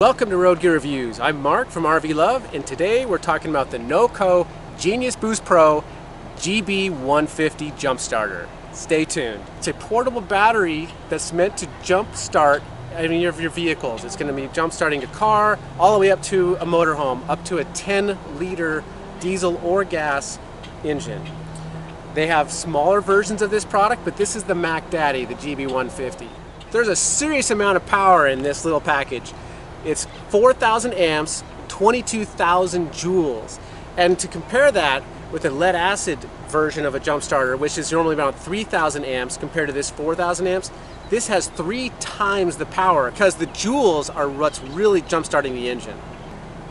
Welcome to Road Gear Reviews. I'm Mark from RV Love, and today we're talking about the NOCO Genius Boost Pro GB150 jump starter. Stay tuned. It's a portable battery that's meant to jump start any of your vehicles. It's going to be jump starting a car all the way up to a motorhome, up to a 10-liter diesel or gas engine. They have smaller versions of this product, but this is the Mac Daddy, the GB150. There's a serious amount of power in this little package. It's 4,000 amps, 22,000 joules. And to compare that with a lead acid version of a jump starter, which is normally about 3,000 amps compared to this 4,000 amps, this has 3 times the power because the joules are what's really jump starting the engine.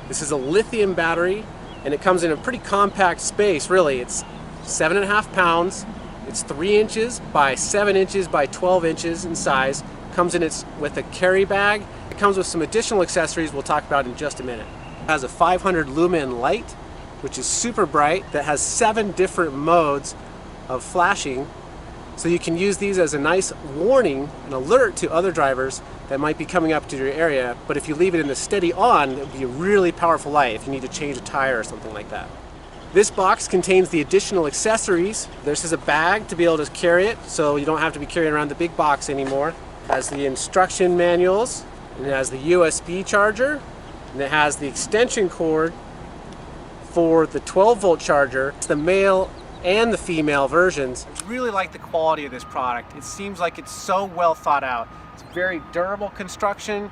This is a lithium battery and it comes in a pretty compact space, really. It's 7.5 pounds, it's 3 inches by 7 inches by 12 inches in size, comes in with a carry bag. It comes with some additional accessories we'll talk about in just a minute. It has a 500 lumen light, which is super bright, that has 7 different modes of flashing. So you can use these as a nice warning, an alert to other drivers that might be coming up to your area. But if you leave it in the steady on, it would be a really powerful light if you need to change a tire or something like that. This box contains the additional accessories. This is a bag to be able to carry it, so you don't have to be carrying around the big box anymore. It has the instruction manuals. It has the USB charger, and it has the extension cord for the 12-volt charger. It's the male and the female versions. I really like the quality of this product. It seems like it's so well thought out. It's very durable construction.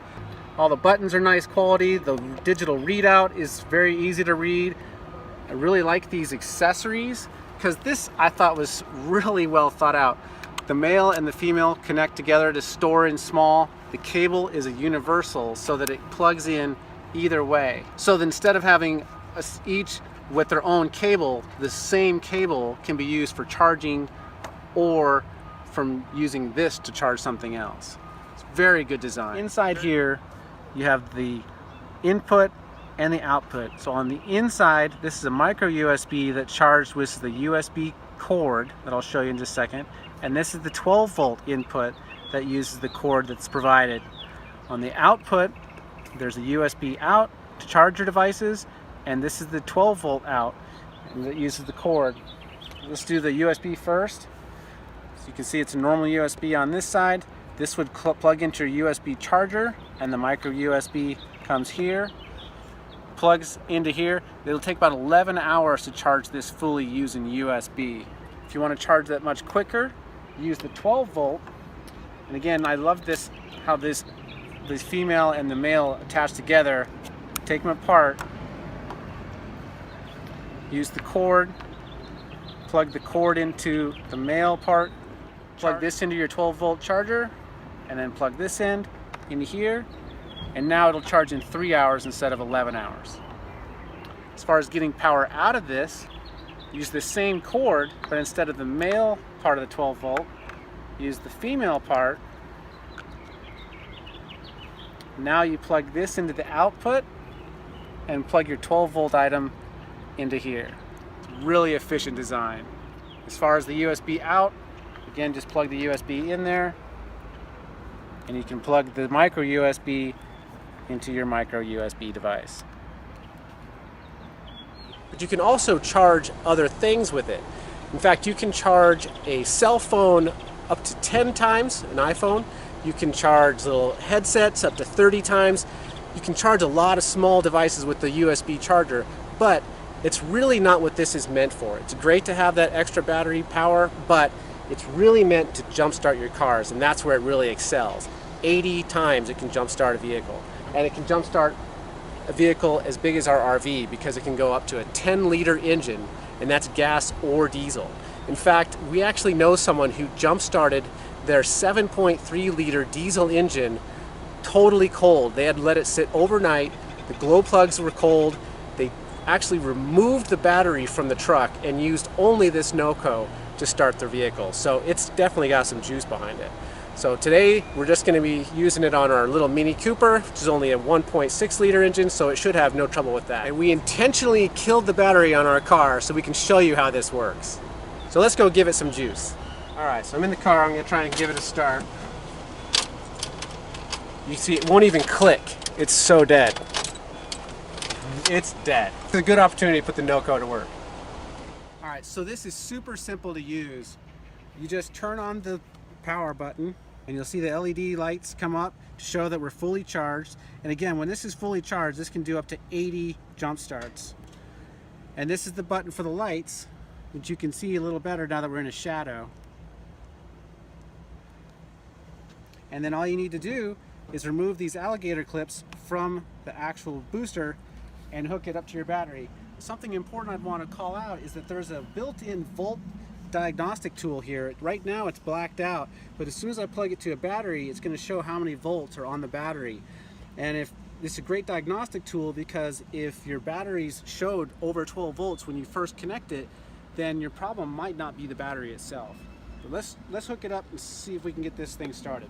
All the buttons are nice quality. The digital readout is very easy to read. I really like these accessories because this I thought was really well thought out. The male and the female connect together to store in small. The cable is a universal so that it plugs in either way. So that instead of having each with their own cable, the same cable can be used for charging or from using this to charge something else. It's very good design. Inside here you have the input and the output. So on the inside, this is a micro USB that charged with the USB cord that I'll show you in just a second. And this is the 12-volt input that uses the cord that's provided. On the output, there's a USB out to charge your devices, and this is the 12-volt out that uses the cord. Let's do the USB first. So you can see it's a normal USB on this side. This would plug into your USB charger, and the micro USB comes here, plugs into here. It'll take about 11 hours to charge this fully using USB. If you want to charge that much quicker, use the 12-volt. And again, I love this, how this female and the male attach together. Take them apart. Use the cord. Plug the cord into the male part. Plug this into your 12-volt charger, and then plug this end into here. And now it'll charge in 3 hours instead of 11 hours. As far as getting power out of this, use the same cord, but instead of the male part of the 12-volt, use the female part. Now you plug this into the output and plug your 12-volt item into here. It's a really efficient design. As far as the USB out, again, just plug the USB in there, and you can plug the micro USB into your micro USB device. But you can also charge other things with it. In fact, you can charge a cell phone up to 10 times, an iPhone. You can charge little headsets up to 30 times. You can charge a lot of small devices with the USB charger, but it's really not what this is meant for. It's great to have that extra battery power, but it's really meant to jumpstart your cars, and that's where it really excels. 80 times it can jumpstart a vehicle, and it can jumpstart a vehicle as big as our RV because it can go up to a 10-liter engine, and that's gas or diesel. In fact, we actually know someone who jump-started their 7.3-liter diesel engine totally cold. They had let it sit overnight, the glow plugs were cold, they actually removed the battery from the truck and used only this NOCO to start their vehicle. So it's definitely got some juice behind it. So today we're just going to be using it on our little Mini Cooper, which is only a 1.6-liter engine, so it should have no trouble with that. And we intentionally killed the battery on our car so we can show you how this works. So let's go give it some juice. Alright, so I'm in the car. I'm going to try and give it a start. You see it won't even click. it's so dead. It's dead. It's a good opportunity to put the NOCO to work. All right, so this is super simple to use. You just turn on the power button and you'll see the LED lights come up to show that we're fully charged. And again, when this is fully charged, this can do up to 80 jump starts. And this is the button for the lights, which you can see a little better now that we're in a shadow. And then all you need to do is remove these alligator clips from the actual booster and hook it up to your battery. Something important I'd want to call out is that there's a built-in volt diagnostic tool here. Right now it's blacked out, but as soon as I plug it to a battery, it's going to show how many volts are on the battery. And if this is a great diagnostic tool, because if your batteries showed over 12 volts when you first connect it, then your problem might not be the battery itself. But let's hook it up and see if we can get this thing started.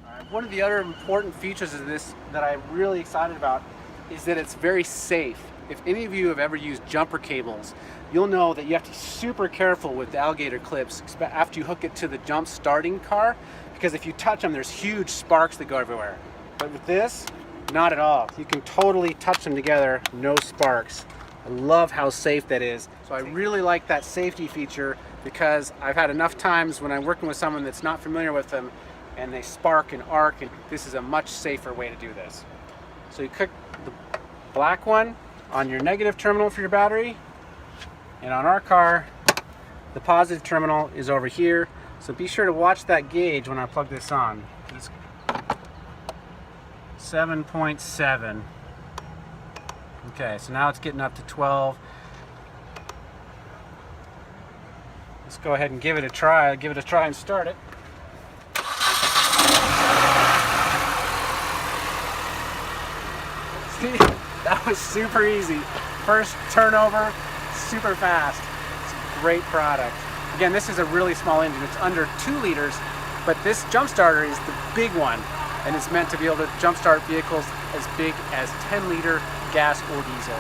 All right, one of the other important features of this that I'm really excited about is that it's very safe. If any of you have ever used jumper cables, you'll know that you have to be super careful with the alligator clips after you hook it to the jump starting car, because if you touch them, there's huge sparks that go everywhere. But with this, not at all. You can totally touch them together, no sparks. I love how safe that is. So I really like that safety feature, because I've had enough times when I'm working with someone that's not familiar with them and they spark and arc, and this is a much safer way to do this. So you click the black one on your negative terminal for your battery, and on our car the positive terminal is over here, so be sure to watch that gauge when I plug this on. It's 7.7. Okay, so now it's getting up to 12. Let's go ahead and give it a try and start it. See, that was super easy. First turnover, super fast. It's a great product. Again, this is a really small engine. It's under 2 liters, but this jump starter is the big one, and it's meant to be able to jump start vehicles as big as 10-liter gas or diesel.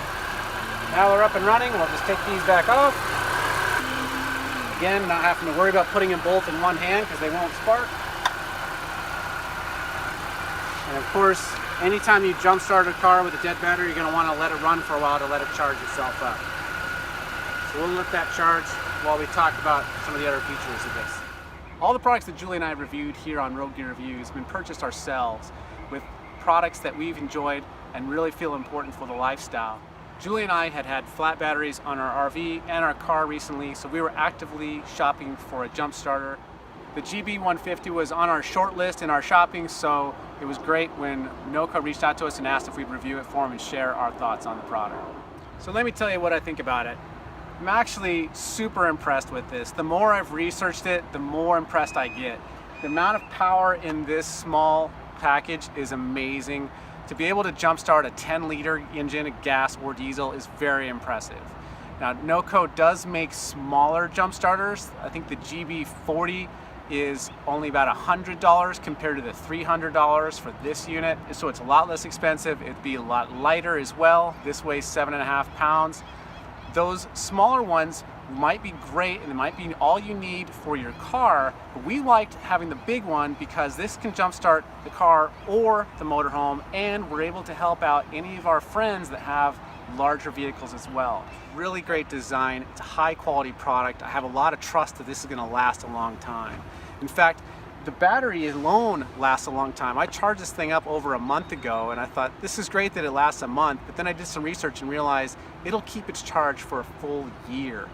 Now we're up and running. We'll just take these back off. Again, not having to worry about putting them both in one hand because they won't spark. And of course, anytime you jump start a car with a dead battery, you're going to want to let it run for a while to let it charge itself up. So we'll let that charge while we talk about some of the other features of this. All the products that Julie and I have reviewed here on Road Gear Reviews have been purchased ourselves with products that we've enjoyed and really feel important for the lifestyle. Julie and I had flat batteries on our RV and our car recently, so we were actively shopping for a jump starter. The GB150 was on our short list in our shopping, so it was great when NOCO reached out to us and asked if we'd review it for them and share our thoughts on the product. So let me tell you what I think about it. I'm actually super impressed with this. The more I've researched it, the more impressed I get. The amount of power in this small package is amazing. To be able to jumpstart a 10-liter engine, gas or diesel, is very impressive. Now, NOCO does make smaller jump starters. I think the GB40 is only about $100 compared to the $300 for this unit, so it's a lot less expensive. It'd be a lot lighter as well. This weighs 7.5 pounds. Those smaller ones might be great and it might be all you need for your car, but we liked having the big one because this can jumpstart the car or the motorhome, and we're able to help out any of our friends that have larger vehicles as well. Really great design. It's a high quality product. I have a lot of trust that this is going to last a long time. In fact, the battery alone lasts a long time. I charged this thing up over a month ago and I thought this is great that it lasts a month, but then I did some research and realized it'll keep its charge for a full year.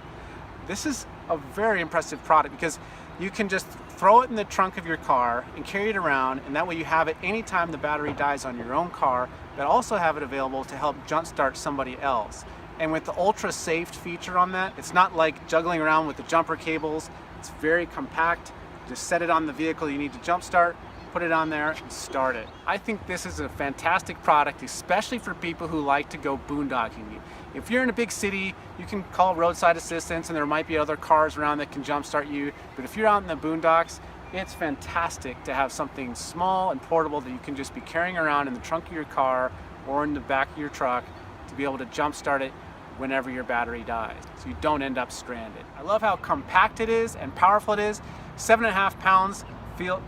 This is a very impressive product because you can just throw it in the trunk of your car and carry it around, and that way you have it anytime the battery dies on your own car, but also have it available to help jumpstart somebody else. And with the UltraSafe feature on that, it's not like juggling around with the jumper cables. It's very compact. Just set it on the vehicle you need to jumpstart, put it on there and start it. I think this is a fantastic product, especially for people who like to go boondocking. If you're in a big city, you can call roadside assistance and there might be other cars around that can jumpstart you. But if you're out in the boondocks, it's fantastic to have something small and portable that you can just be carrying around in the trunk of your car or in the back of your truck to be able to jumpstart it whenever your battery dies, so you don't end up stranded. I love how compact it is and powerful it is. 7.5 pounds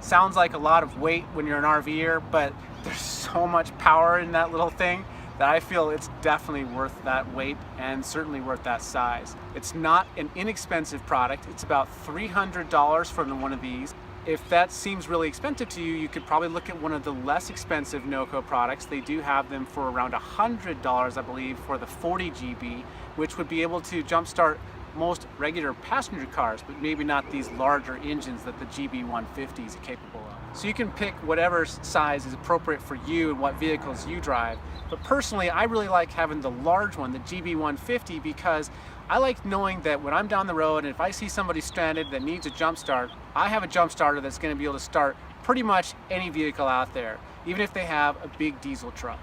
sounds like a lot of weight when you're an RVer, but there's so much power in that little thing that I feel it's definitely worth that weight and certainly worth that size. It's not an inexpensive product. It's about $300 for one of these. If that seems really expensive to you, you could probably look at one of the less expensive NOCO products. They do have them for around $100, I believe, for the 40 GB, which would be able to jumpstart most regular passenger cars, but maybe not these larger engines that the GB150 is capable of. So you can pick whatever size is appropriate for you and what vehicles you drive. But personally, I really like having the large one, the GB150, because I like knowing that when I'm down the road and if I see somebody stranded that needs a jump start, I have a jump starter that's going to be able to start pretty much any vehicle out there, even if they have a big diesel truck.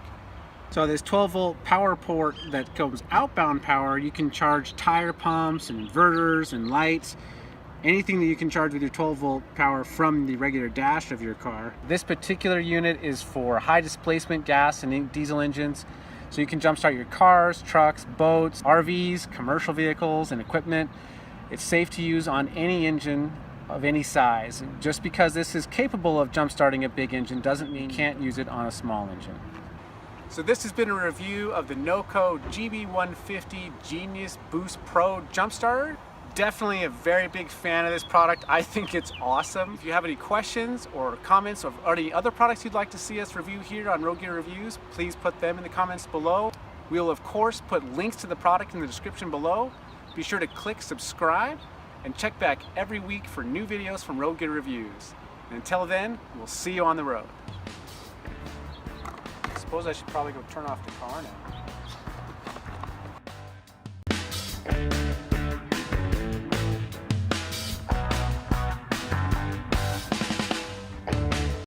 So this 12-volt power port that goes outbound power, you can charge tire pumps and inverters and lights, anything that you can charge with your 12-volt power from the regular dash of your car. This particular unit is for high displacement gas and diesel engines, so you can jumpstart your cars, trucks, boats, RVs, commercial vehicles, and equipment. It's safe to use on any engine of any size. Just because this is capable of jumpstarting a big engine doesn't mean you can't use it on a small engine. So this has been a review of the NOCO GB150 Genius Boost Pro Jump Starter. Definitely a very big fan of this product. I think it's awesome. If you have any questions or comments or any other products you'd like to see us review here on Road Gear Reviews, please put them in the comments below. We'll of course put links to the product in the description below. Be sure to click subscribe and check back every week for new videos from Road Gear Reviews. And until then, we'll see you on the road. I suppose I should probably go turn off the car now.